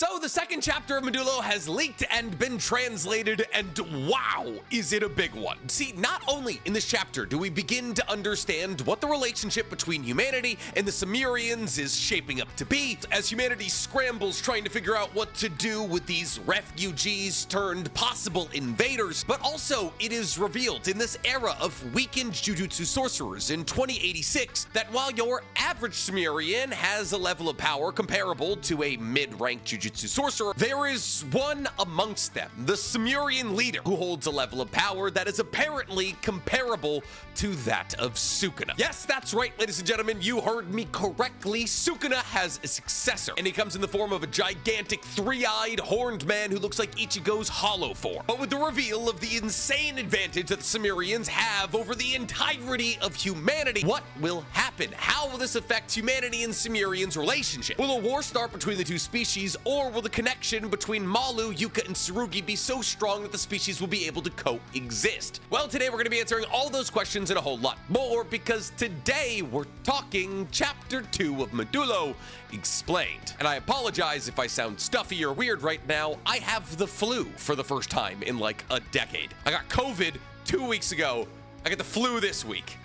So the second chapter of Medulo has leaked and been translated, and wow, is it a big one. See, not only in this chapter do we begin to understand what the relationship between humanity and the Cimmerians is shaping up to be, as humanity scrambles trying to figure out what to do with these refugees turned possible invaders, but also it is revealed in this era of weakened Jujutsu sorcerers in 2086 that while your average Cimmerian has a level of power comparable to a mid-ranked Jujutsu sorcerer, there is one amongst them, the Cimmerian leader, who holds a level of power that is apparently comparable to that of Sukuna. Yes, that's right, ladies and gentlemen, you heard me correctly. Sukuna has a successor, and he comes in the form of a gigantic, three-eyed, horned man who looks like Ichigo's hollow form, but with the reveal of the insane advantage that the Cimmerians have over the entirety of humanity. What will happen? How will this affect humanity and Cimmerians' relationship? Will a war start between the two species, or will the connection between Malu, Yuka, and Tsurugi be so strong that the species will be able to coexist? Well, today we're going to be answering all those questions and a whole lot more, because today we're talking Chapter 2 of Medulo Explained. And I apologize if I sound stuffy or weird right now. I have the flu for the first time in like a decade. I got COVID 2 weeks ago. I get the flu this week.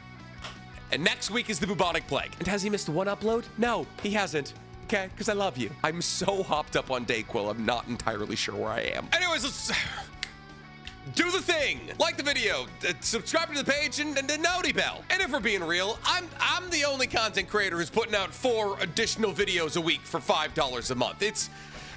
And next week is the bubonic plague. And has he missed one upload? No, he hasn't. Okay, because I love you. I'm so hopped up on Dayquil, I'm not entirely sure where I am. Anyways, let's do the thing. Like the video, subscribe to the page, and the noti bell. And if we're being real, I'm the only content creator who's putting out 4 additional videos a week for $5 a month.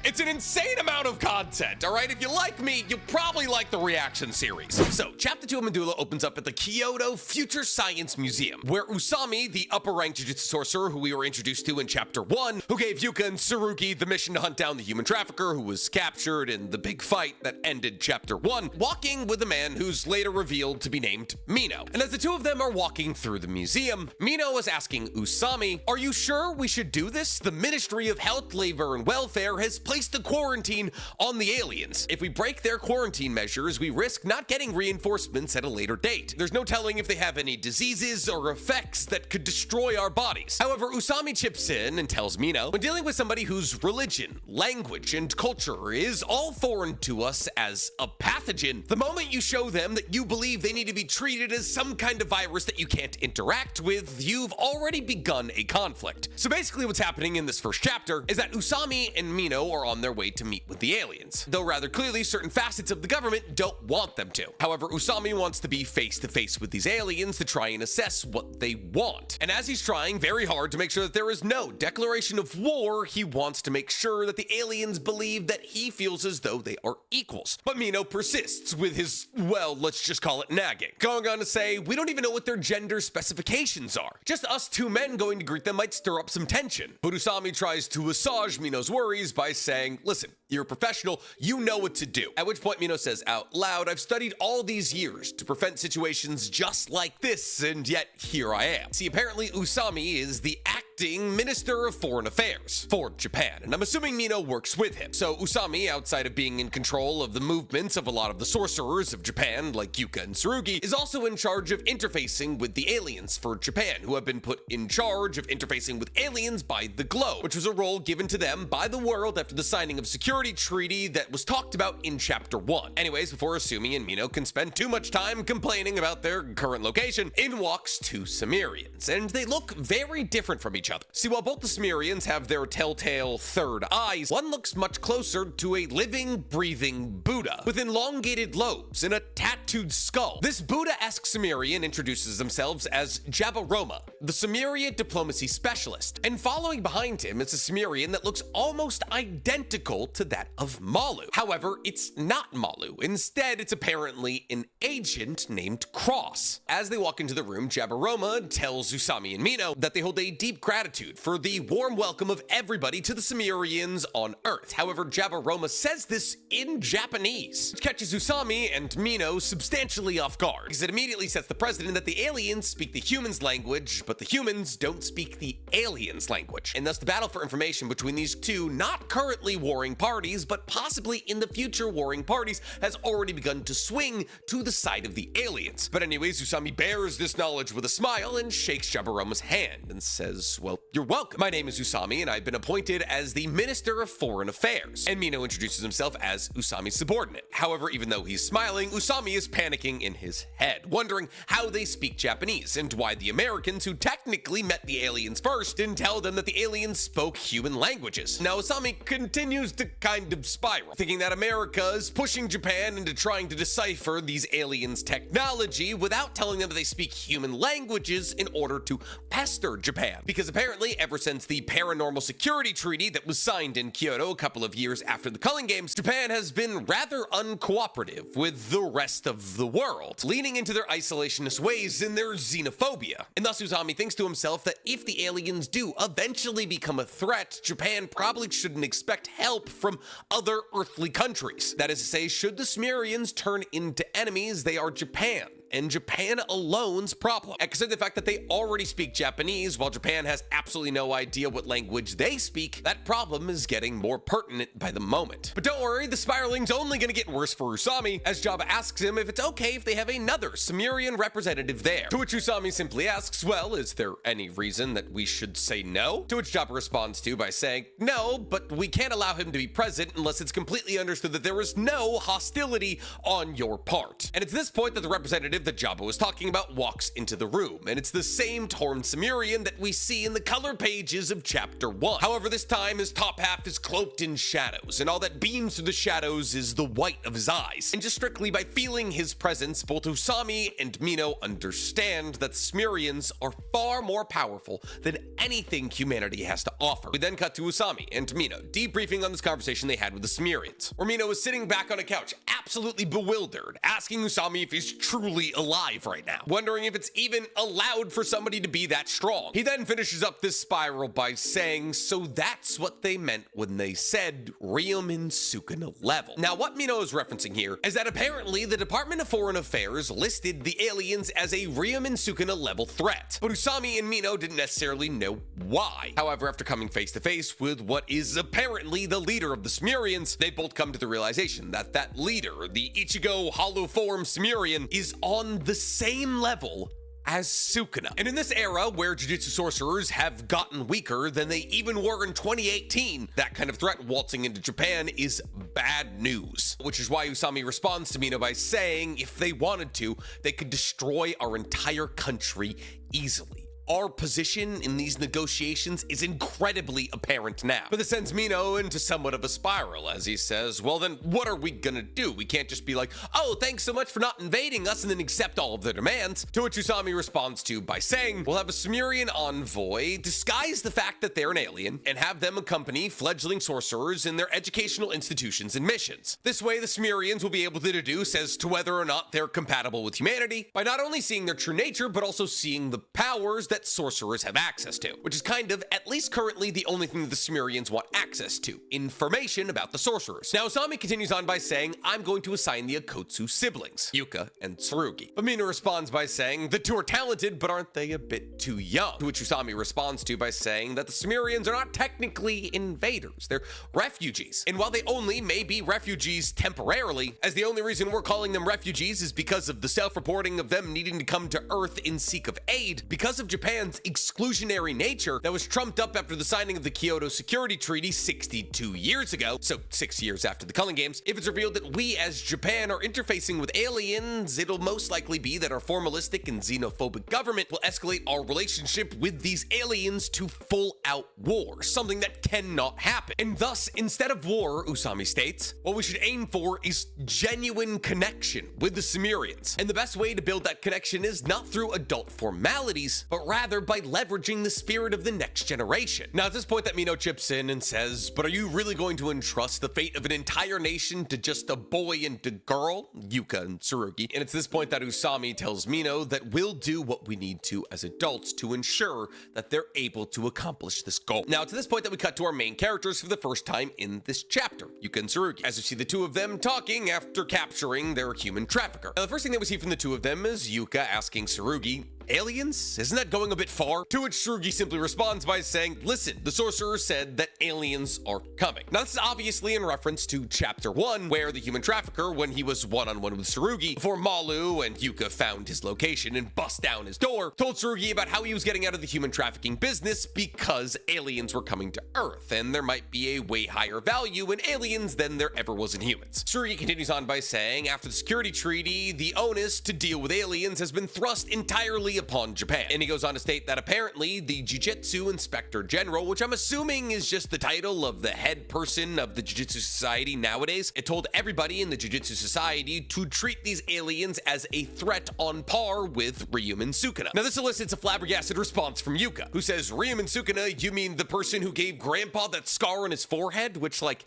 It's an insane amount of content, all right? If you like me, you'll probably like the reaction series. So, Chapter 2 of Medulo opens up at the Kyoto Future Science Museum, where Usami, the upper-ranked Jujutsu sorcerer who we were introduced to in Chapter 1, who gave Yuka and Tsurugi the mission to hunt down the human trafficker who was captured in the big fight that ended Chapter 1, walking with a man who's later revealed to be named Mino. And as the two of them are walking through the museum, Mino is asking Usami, "Are you sure we should do this? The Ministry of Health, Labor, and Welfare has placed the quarantine on the aliens. If we break their quarantine measures, we risk not getting reinforcements at a later date. There's no telling if they have any diseases or effects that could destroy our bodies." However, Usami chips in and tells Mino, when dealing with somebody whose religion, language, and culture is all foreign to us as a pathogen, the moment you show them that you believe they need to be treated as some kind of virus that you can't interact with, you've already begun a conflict. So basically what's happening in this first chapter is that Usami and Mino are on their way to meet with the aliens, though rather clearly certain facets of the government don't want them to. However, Usami wants to be face to face with these aliens to try and assess what they want. And as he's trying very hard to make sure that there is no declaration of war, he wants to make sure that the aliens believe that he feels as though they are equals. But Mino persists with his, well, let's just call it nagging, going on to say, "We don't even know what their gender specifications are. Just us two men going to greet them might stir up some tension." But Usami tries to assuage Mino's worries by saying, "Listen, you're a professional, you know what to do." At which point Mino says out loud, "I've studied all these years to prevent situations just like this, and yet here I am." See, apparently Usami is the acting Minister of Foreign Affairs for Japan, and I'm assuming Mino works with him. So Usami, outside of being in control of the movements of a lot of the sorcerers of Japan, like Yuka and Tsurugi, is also in charge of interfacing with the aliens for Japan, who have been put in charge of interfacing with aliens by the Globe, which was a role given to them by the world after the signing of security treaty that was talked about in Chapter 1. Anyways, before Usumi and Mino can spend too much time complaining about their current location, in walks two Cimmerians, and they look very different from each other. See, while both the Cimmerians have their telltale third eyes, one looks much closer to a living, breathing Buddha with elongated lobes and a tattooed skull. This Buddha-esque Cimmerian introduces themselves as Jabaroma, the Cimmerian diplomacy specialist, and following behind him is a Cimmerian that looks almost identical to that of Malu. However, it's not Malu. Instead, it's apparently an agent named Cross. As they walk into the room, Jabaroma tells Usami and Mino that they hold a deep gratitude for the warm welcome of everybody to the Cimmerians on Earth. However, Jabaroma says this in Japanese, which catches Usami and Mino substantially off guard, because it immediately sets the precedent that the aliens speak the humans' language, but the humans don't speak the aliens' language. And thus the battle for information between these two not currently warring parties, but possibly in the future warring parties, has already begun to swing to the side of the aliens. But anyways, Usami bears this knowledge with a smile and shakes Jabaroma's hand and says, well, you're welcome. My name is Usami, and I've been appointed as the Minister of Foreign Affairs. And Mino introduces himself as Usami's subordinate. However, even though he's smiling, Usami is panicking in his head, wondering how they speak Japanese and why the Americans, who technically met the aliens first, didn't tell them that the aliens spoke human languages. Now, Usami continues to kind of spiral, thinking that America is pushing Japan into trying to decipher these aliens' technology without telling them that they speak human languages in order to pester Japan. Because apparently, ever since the Paranormal Security Treaty that was signed in Kyoto a couple of years after the Culling Games, Japan has been rather uncooperative with the rest of the world, leaning into their isolationist ways and their xenophobia. And thus Usami thinks to himself that if the aliens do eventually become a threat, Japan probably shouldn't expect help from other earthly countries. That is to say, should the Sumerians turn into enemies, they are Japan, and Japan alone's problem. Except the fact that they already speak Japanese, while Japan has absolutely no idea what language they speak, that problem is getting more pertinent by the moment. But don't worry, the spiraling's only gonna get worse for Usami, as Jabba asks him if it's okay if they have another Sumerian representative there. To which Usami simply asks, well, is there any reason that we should say no? To which Jabba responds by saying, no, but we can't allow him to be present unless it's completely understood that there is no hostility on your part. And it's this point that the representative that Jabba was talking about walks into the room, and it's the same torn Sumerian that we see in the color pages of Chapter 1. However, this time his top half is cloaked in shadows, and all that beams through the shadows is the white of his eyes. And just strictly by feeling his presence, both Usami and Mino understand that the Sumerians are far more powerful than anything humanity has to offer. We then cut to Usami and Mino debriefing on this conversation they had with the Sumerians, where Mino is sitting back on a couch, absolutely bewildered, asking Usami if he's truly alive right now, wondering if it's even allowed for somebody to be that strong. He then finishes up this spiral by saying, so that's what they meant when they said Ryomen Sukuna level. Now, what Mino is referencing here is that apparently the Department of Foreign Affairs listed the aliens as a Ryomen Sukuna level threat, but Usami and Mino didn't necessarily know why. However, after coming face to face with what is apparently the leader of the Sumerians, they both come to the realization that that leader, the Ichigo hollow form Sumerian, is on the same level as Sukuna. And in this era where Jujutsu sorcerers have gotten weaker than they even were in 2018, that kind of threat waltzing into Japan is bad news. Which is why Usami responds to Mino by saying if they wanted to, they could destroy our entire country easily. Our position in these negotiations is incredibly apparent now. But this sends Mino into somewhat of a spiral, as he says, well then, what are we gonna do? We can't just be like, oh, thanks so much for not invading us, and then accept all of their demands. To which Usami responds by saying, we'll have a Sumerian envoy disguise the fact that they're an alien, and have them accompany fledgling sorcerers in their educational institutions and missions. This way, the Sumerians will be able to deduce as to whether or not they're compatible with humanity, by not only seeing their true nature, but also seeing the powers that sorcerers have access to, which is kind of, at least currently, the only thing that the Sumerians want access to: information about the sorcerers. Now, Usami continues on by saying, I'm going to assign the Akotsu siblings, Yuka and Tsurugi. But Mino responds by saying, the two are talented, but aren't they a bit too young? To which Usami responds by saying that the Sumerians are not technically invaders, they're refugees. And while they only may be refugees temporarily, as the only reason we're calling them refugees is because of the self-reporting of them needing to come to Earth in seek of aid, because of Japan's exclusionary nature that was trumped up after the signing of the Kyoto Security Treaty 62 years ago, so 6 years after the Culling Games. If it's revealed that we as Japan are interfacing with aliens, it'll most likely be that our formalistic and xenophobic government will escalate our relationship with these aliens to full-out war, something that cannot happen. And thus, instead of war, Usami states, what we should aim for is genuine connection with the Sumerians. And the best way to build that connection is not through adult formalities, but rather by leveraging the spirit of the next generation. Now, at this point that Mino chips in and says, but are you really going to entrust the fate of an entire nation to just a boy and a girl, Yuka and Tsurugi? And it's this point that Usami tells Mino that we'll do what we need to as adults to ensure that they're able to accomplish this goal. Now, to this point that we cut to our main characters for the first time in this chapter, Yuka and Tsurugi, as we see the two of them talking after capturing their human trafficker. Now, the first thing that we see from the two of them is Yuka asking Tsurugi, aliens? Isn't that going a bit far? To which Tsurugi simply responds by saying, listen, the sorcerer said that aliens are coming. Now this is obviously in reference to chapter 1, where the human trafficker, when he was one-on-one with Tsurugi, before Malu and Yuka found his location and bust down his door, told Tsurugi about how he was getting out of the human trafficking business because aliens were coming to Earth, and there might be a way higher value in aliens than there ever was in humans. Tsurugi continues on by saying, after the security treaty, the onus to deal with aliens has been thrust entirely upon Japan. And he goes on to state that apparently the Jiu-Jitsu Inspector General, which I'm assuming is just the title of the head person of the Jiu-Jitsu Society nowadays, it told everybody in the Jiu-Jitsu Society to treat these aliens as a threat on par with Ryum and Sukuna. Now this elicits a flabbergasted response from Yuka, who says, Ryum and Sukuna, you mean the person who gave Grandpa that scar on his forehead? Which, like,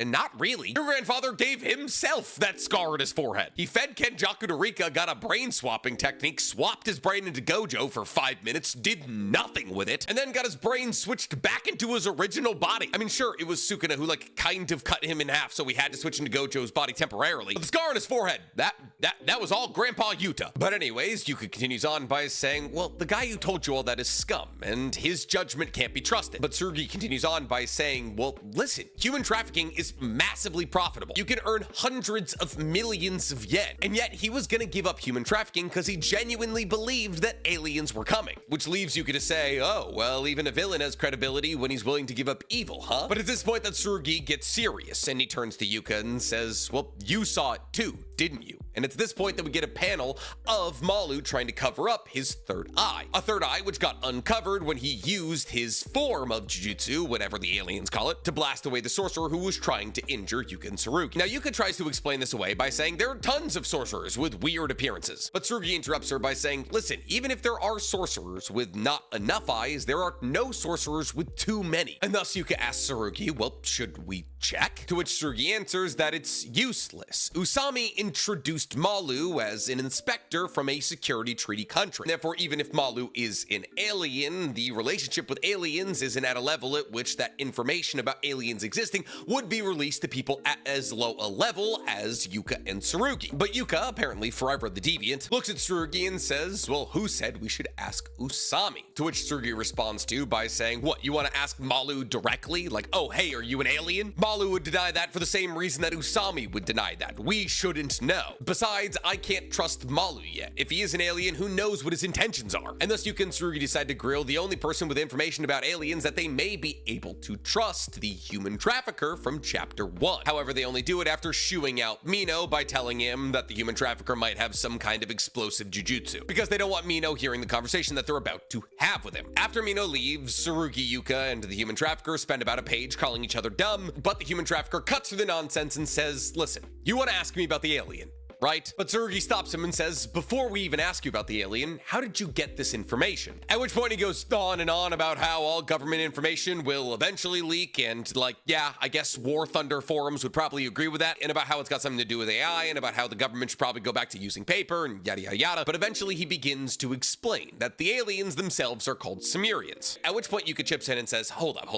not really. Your grandfather gave himself that scar on his forehead. He fed Kenjaku to Rika, got a brain swapping technique, swapped his brain into Gojo for 5 minutes, did nothing with it, and then got his brain switched back into his original body. I mean, sure, it was Sukuna who, like, kind of cut him in half, so he had to switch into Gojo's body temporarily. But the scar on his forehead, that was all Grandpa Yuta. But anyways, Yuka continues on by saying, well, the guy who told you all that is scum, and his judgment can't be trusted. But Tsurugi continues on by saying, well, listen, human trafficking is massively profitable. You can earn hundreds of millions of yen. And yet he was gonna give up human trafficking because he genuinely believed that aliens were coming. Which leaves Yuka to say, oh, well, even a villain has credibility when he's willing to give up evil, huh? But at this point that Tsurugi gets serious and he turns to Yuka and says, well, you saw it too, didn't you? And it's this point that we get a panel of Malu trying to cover up his third eye. A third eye which got uncovered when he used his form of Jujutsu, whatever the aliens call it, to blast away the sorcerer who was trying to injure Yuka and Tsurugi. Now Yuka tries to explain this away by saying there are tons of sorcerers with weird appearances. But Tsurugi interrupts her by saying, listen, even if there are sorcerers with not enough eyes, there are no sorcerers with too many. And thus Yuka asks Tsurugi, well, should we check? To which Tsurugi answers that it's useless. Usami introduced Malu as an inspector from a security treaty country. Therefore, even if Malu is an alien, the relationship with aliens isn't at a level at which that information about aliens existing would be released to people at as low a level as Yuka and Tsurugi. But Yuka, apparently forever the deviant, looks at Tsurugi and says, well, who said we should ask Usami? To which Tsurugi responds to by saying, what, you want to ask Malu directly? Like, oh, hey, are you an alien? Malu would deny that for the same reason that Usami would deny that. We shouldn't know. Besides, I can't trust Malu yet. If he is an alien, who knows what his intentions are? And thus Yuka and Tsurugi decide to grill the only person with information about aliens that they may be able to trust, the human trafficker from chapter 1. However, they only do it after shooing out Mino by telling him that the human trafficker might have some kind of explosive jujutsu, because they don't want Mino hearing the conversation that they're about to have with him. After Mino leaves, Tsurugi, Yuka, and the human trafficker spend about a page calling each other dumb, but the human trafficker cuts through the nonsense and says, listen, you want to ask me about the alien, right? But Tsurugi stops him and says, before we even ask you about the alien, how did you get this information? At which point he goes on and on about how all government information will eventually leak, and like, yeah, I guess War Thunder forums would probably agree with that, and about how it's got something to do with AI, and about how the government should probably go back to using paper, and yada yada yada. But eventually he begins to explain that the aliens themselves are called Sumerians. At which point Yuka chips in and says, hold up.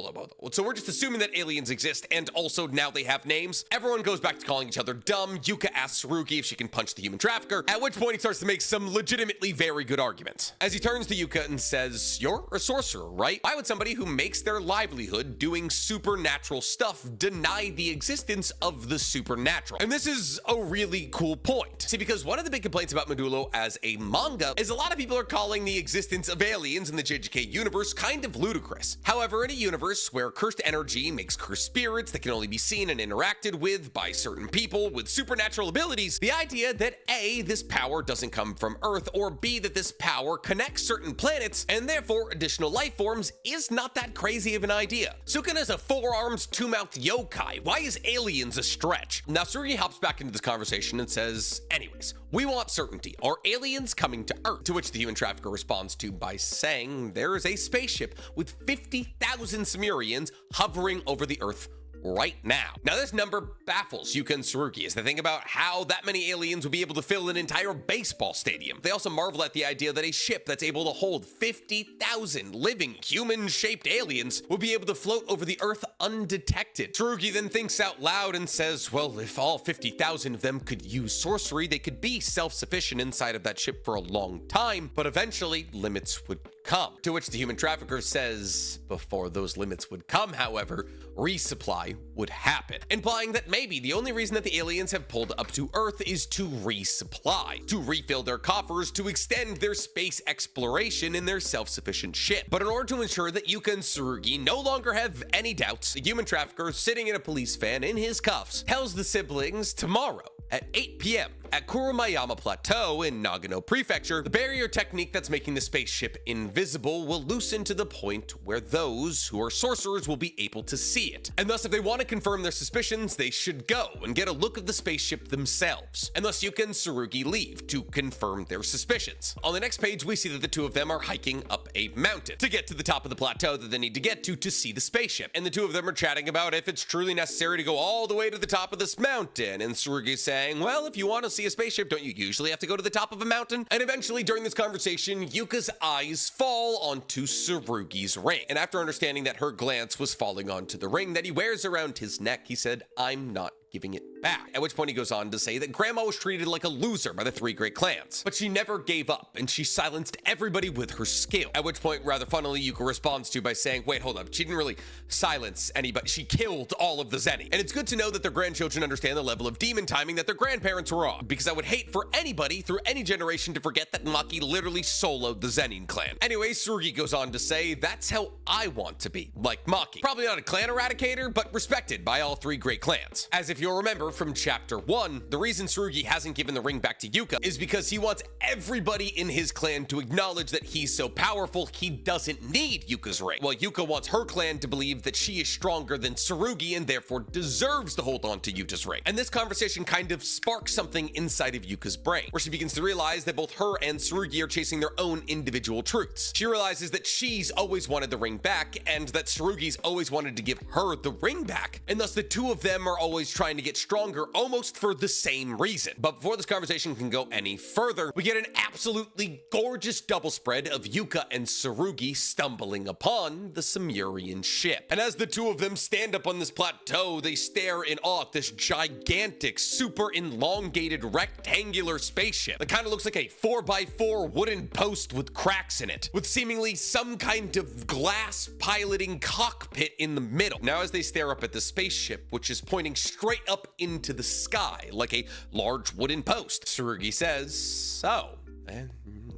So we're just assuming that aliens exist, and also now they have names? Everyone goes back to calling each other dumb. Yuka asks Tsurugi if she can punch the human trafficker, at which point he starts to make some legitimately very good arguments. As he turns to Yuka and says, you're a sorcerer, right? Why would somebody who makes their livelihood doing supernatural stuff deny the existence of the supernatural? And this is a really cool point. See, because one of the big complaints about Medulo as a manga is a lot of people are calling the existence of aliens in the JJK universe kind of ludicrous. However, in a universe where cursed energy makes cursed spirits that can only be seen and interacted with by certain people with supernatural abilities, the idea that A, this power doesn't come from Earth, or B, that this power connects certain planets and therefore additional life forms is not that crazy of an idea. Sukuna's a four-armed, two-mouthed yokai. Why is aliens a stretch? Now Tsurugi hops back into this conversation and says, anyways, we want certainty. Are aliens coming to Earth? To which the human trafficker responds to by saying there is a spaceship with 50,000 Sumerians hovering over the Earth right now. Now, this number baffles Yuka and Tsurugi as they think about how that many aliens would be able to fill an entire baseball stadium. They also marvel at the idea that a ship that's able to hold 50,000 living human-shaped aliens would be able to float over the Earth undetected. Tsurugi then thinks out loud and says, well, if all 50,000 of them could use sorcery, they could be self-sufficient inside of that ship for a long time, but eventually limits would come. To which the human trafficker says, before those limits would come, however, resupply would happen, implying that maybe the only reason that the aliens have pulled up to Earth is to resupply, to refill their coffers, to extend their space exploration in their self-sufficient ship. But in order to ensure that Yuka and Tsurugi no longer have any doubts, the human trafficker, sitting in a police van in his cuffs, tells the siblings tomorrow at 8 p.m. at Kurumayama Plateau in Nagano Prefecture, the barrier technique that's making the spaceship invisible will loosen to the point where those who are sorcerers will be able to see it. And thus, if they want to confirm their suspicions, they should go and get a look of the spaceship themselves. And thus, Yuka and Tsurugi leave to confirm their suspicions. On the next page, we see that the two of them are hiking up a mountain to get to the top of the plateau that they need to get to see the spaceship. And the two of them are chatting about if it's truly necessary to go all the way to the top of this mountain. And Tsurugi saying, well, if you want to see a spaceship, don't you usually have to go to the top of a mountain? And eventually, during this conversation, Yuka's eyes fall onto Tsurugi's ring. And after understanding that her glance was falling onto the ring that he wears around his neck, he said, I'm not giving it back. At which point he goes on to say that Grandma was treated like a loser by the three great clans, but she never gave up and she silenced everybody with her skill. At which point, rather funnily, Yuka responds to by saying, wait, hold up, she didn't really silence anybody, she killed all of the Zeni. And it's good to know that their grandchildren understand the level of demon timing that their grandparents were on, because I would hate for anybody through any generation to forget that Maki literally soloed the Zenin clan. Anyway, Tsurugi goes on to say, that's how I want to be, like Maki. Probably not a clan eradicator, but respected by all three great clans. As if you'll remember from chapter 1, the reason Tsurugi hasn't given the ring back to Yuka is because he wants everybody in his clan to acknowledge that he's so powerful he doesn't need Yuka's ring, while Yuka wants her clan to believe that she is stronger than Tsurugi and therefore deserves to hold on to Yuta's ring. And this conversation kind of sparks something inside of Yuka's brain, where she begins to realize that both her and Tsurugi are chasing their own individual truths. She realizes that she's always wanted the ring back and that Tsurugi's always wanted to give her the ring back, and thus the two of them are always trying to get stronger almost for the same reason. But before this conversation can go any further, we get an absolutely gorgeous double spread of Yuka and Tsurugi stumbling upon the Sumerian ship. And as the two of them stand up on this plateau, they stare in awe at this gigantic, super elongated rectangular spaceship that kind of looks like a 4x4 wooden post with cracks in it, with seemingly some kind of glass piloting cockpit in the middle. Now, as they stare up at the spaceship, which is pointing straight up into the sky like a large wooden post, Tsurugi says,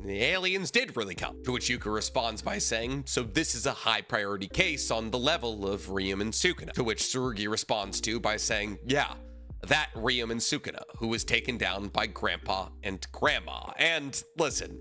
the aliens did really come. To which Yuka responds by saying, so this is a high priority case on the level of Ryum and Sukuna. To which Tsurugi responds to by saying, yeah, that Ryum and Sukuna, who was taken down by Grandpa and Grandma. And listen,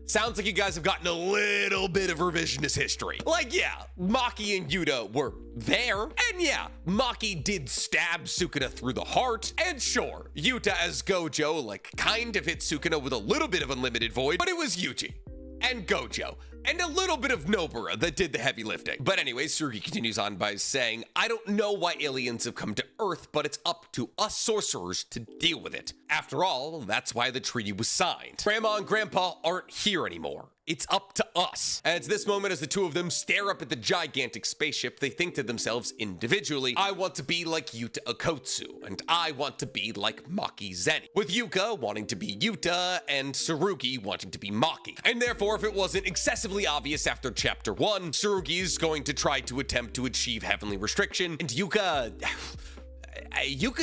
sounds like you guys have gotten a little bit of revisionist history. Like, yeah, Maki and Yuta were there, and yeah, Maki did stab Sukuna through the heart, and sure, Yuta as Gojo, like, kind of hit Sukuna with a little bit of unlimited void, but it was Yuji and Gojo and a little bit of Nobara that did the heavy lifting. But anyway, Tsurugi continues on by saying, I don't know why aliens have come to Earth, but it's up to us sorcerers to deal with it. After all, that's why the treaty was signed. Grandma and Grandpa aren't here anymore. It's up to us. And it's this moment as the two of them stare up at the gigantic spaceship, they think to themselves individually, I want to be like Yuta Okotsu, and I want to be like Maki Zeni. With Yuka wanting to be Yuta, and Tsurugi wanting to be Maki. And therefore, if it wasn't excessively obvious after chapter 1, Tsurugi is going to try to attempt to achieve heavenly restriction, and Yuka's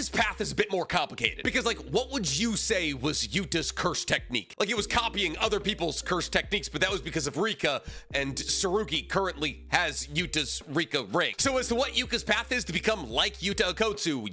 path is a bit more complicated, because, like, what would you say was Yuta's curse technique? Like, it was copying other people's curse techniques, but that was because of Rika, and Tsurugi currently has Yuta's Rika ring. So as to what Yuka's path is to become like Yuta Okotsu,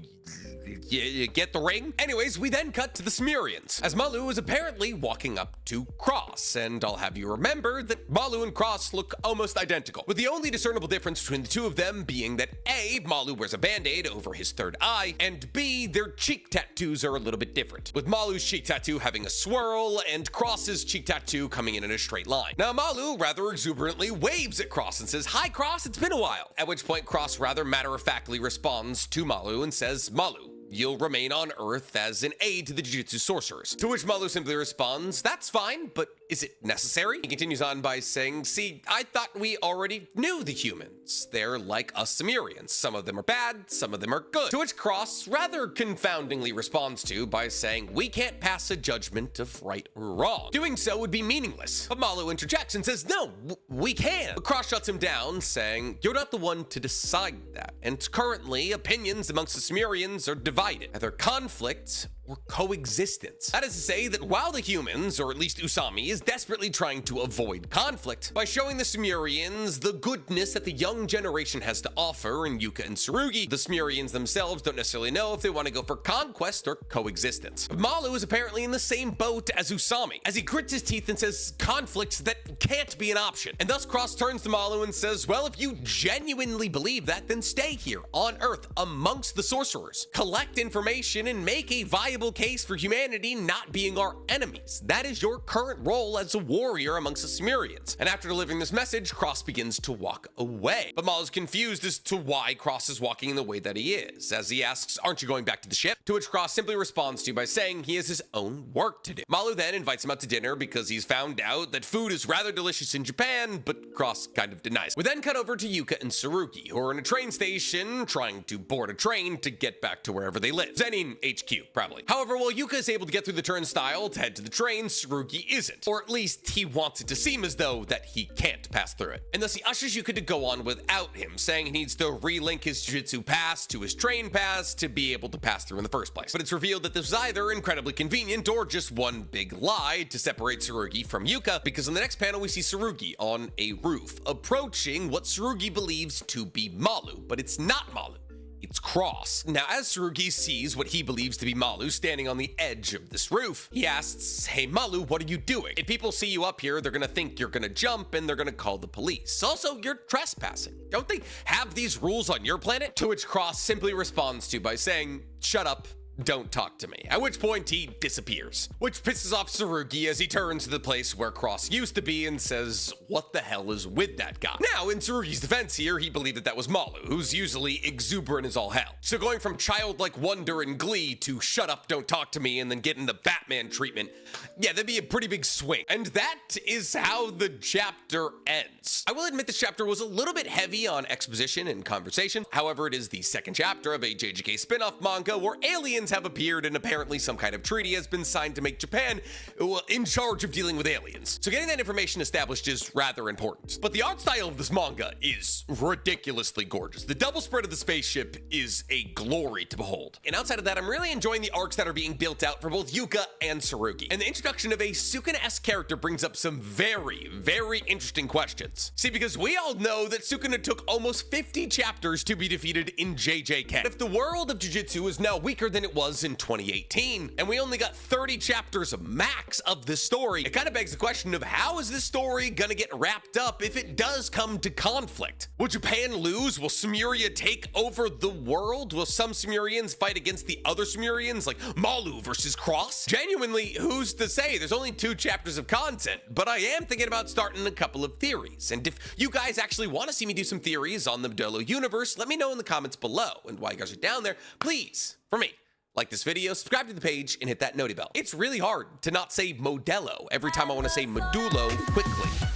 You get the ring? Anyways, we then cut to the Sumerians, as Malu is apparently walking up to Cross, and I'll have you remember that Malu and Cross look almost identical, with the only discernible difference between the two of them being that A, Malu wears a band-aid over his third eye, and B, their cheek tattoos are a little bit different, with Malu's cheek tattoo having a swirl and Cross's cheek tattoo coming in a straight line. Now Malu rather exuberantly waves at Cross and says, "Hi Cross, it's been a while," at which point Cross rather matter-of-factly responds to Malu and says, "Malu, you'll remain on Earth as an aid to the Jujutsu sorcerers." To which Malu simply responds, "That's fine, but is it necessary?" He continues on by saying, "See, I thought we already knew the humans. They're like us Sumerians. Some of them are bad, some of them are good." To which Cross rather confoundingly responds to by saying, "We can't pass a judgment of right or wrong. Doing so would be meaningless." But Malu interjects and says, "No, we can." But Cross shuts him down, saying, "You're not the one to decide that. And currently, opinions amongst the Sumerians are divided, either conflict or coexistence." That is to say that while the humans, or at least Usami, is desperately trying to avoid conflict by showing the Sumerians the goodness that the young generation has to offer in Yuka and Tsurugi, the Sumerians themselves don't necessarily know if they want to go for conquest or coexistence. But Malu is apparently in the same boat as Usami, as he grits his teeth and says conflicts that can't be an option. And thus Cross turns to Malu and says, "Well, if you genuinely believe that, then stay here on Earth amongst the sorcerers. Collect information and make a viable case for humanity not being our enemies. That is your current role as a warrior amongst the Sumerians." And after delivering this message, Cross begins to walk away. But Malu's confused as to why Cross is walking in the way that he is, as he asks, "Aren't you going back to the ship?" To which Cross simply responds to by saying he has his own work to do. Malu then invites him out to dinner because he's found out that food is rather delicious in Japan, but Cross kind of denies. We then cut over to Yuka and Tsurugi, who are in a train station trying to board a train to get back to wherever they live. Zenin HQ, probably. However, while Yuka is able to get through the turnstile to head to the train, Tsurugi isn't. Or at least he wants it to seem as though that he can't pass through it. And thus he ushers Yuka to go on without him, saying he needs to relink his Jujutsu pass to his train pass to be able to pass through in the first place. But it's revealed that this is either incredibly convenient or just one big lie to separate Tsurugi from Yuka, because in the next panel we see Tsurugi on a roof, approaching what Tsurugi believes to be Malu, but it's not Malu. It's Cross. Now, as Tsurugi sees what he believes to be Malu standing on the edge of this roof, he asks, "Hey Malu, what are you doing? If people see you up here, they're gonna think you're gonna jump and they're gonna call the police. Also, you're trespassing. Don't they have these rules on your planet?" To which Cross simply responds to by saying, "Shut up. Don't talk to me." At which point he disappears, which pisses off Tsurugi as he turns to the place where Cross used to be and says, "What the hell is with that guy?" Now, in Tsurugi's defense here, he believed that that was Malu, who's usually exuberant as all hell. So going from childlike wonder and glee to "shut up, don't talk to me," and then getting the Batman treatment, yeah, that'd be a pretty big swing. And that is how the chapter ends. I will admit this chapter was a little bit heavy on exposition and conversation. However, it is the second chapter of a JJK spin-off manga where aliens have appeared and apparently some kind of treaty has been signed to make Japan in charge of dealing with aliens. So getting that information established is rather important. But the art style of this manga is ridiculously gorgeous. The double spread of the spaceship is a glory to behold. And outside of that, I'm really enjoying the arcs that are being built out for both Yuka and Tsurugi. And the introduction of a Sukuna-esque character brings up some very, very interesting questions. See, because we all know that Sukuna took almost 50 chapters to be defeated in JJK. If the world of Jujutsu is now weaker than it was in 2018, and we only got 30 chapters max of this story, it kind of begs the question of how is this story gonna get wrapped up if it does come to conflict? Will Japan lose? Will Sumeria take over the world? Will some Sumerians fight against the other Sumerians, like Malu versus Cross? Genuinely, who's to say? There's only 2 chapters of content, but I am thinking about starting a couple of theories. And if you guys actually want to see me do some theories on the Modelo universe, let me know in the comments below. And while you guys are down there, please, for me, like this video, subscribe to the page, and hit that noti bell. It's really hard to not say Modelo every time I want to say Modulo quickly.